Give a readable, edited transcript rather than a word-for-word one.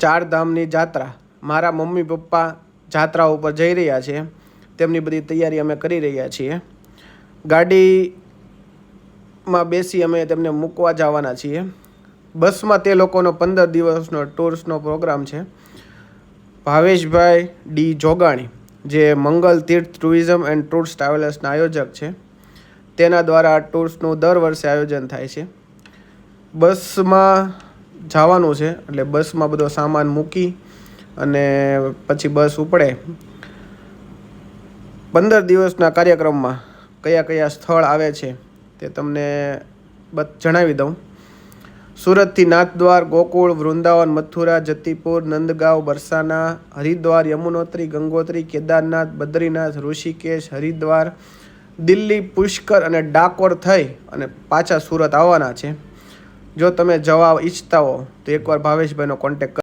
ચાર ધામની જાત્રા, મારા મમ્મી પપ્પા જાત્રા ઉપર જઈ રહ્યા છે, તેમની બધી તૈયારી અમે કરી રહ્યા છીએ. ગાડીમાં બેસી અમે તેમને મૂકવા જવાના છીએ. બસમાં તે લોકોનો 15 દિવસનો ટૂર્સનો પ્રોગ્રામ છે. ભાવેશભાઈ ડી જોગાણી, જે મંગલ તીર્થ ટુરિઝમ એન્ડ ટૂર્સ ટ્રાવેલર્સના આયોજક છે, તેના દ્વારા આ ટૂર્સનું દર વર્ષે આયોજન થાય છે. બસમાં જવાનું છે, એટલે બસમાં બધો સામાન મૂકી અને પછી બસ ઉપડે. 15 દિવસના કાર્યક્રમમાં કયા કયા સ્થળ આવે છે તે તમને જણાવી દઉં. સુરતથી નાથદ્વાર, ગોકુળ, વૃંદાવન, મથુરા, જતીપુર, નંદગાંવ, બરસાના, હરિદ્વાર, યમુનોત્રી, ગંગોત્રી, કેદારનાથ, બદ્રીનાથ, ઋષિકેશ, હરિદ્વાર, દિલ્હી, પુષ્કર અને ડાકોર થઈ અને પાછા સુરત આવવાના છે. જો તમે જવા ઈચ્છતા હો તો એકવાર ભાવેશભાઈનો કોન્ટેક્ટ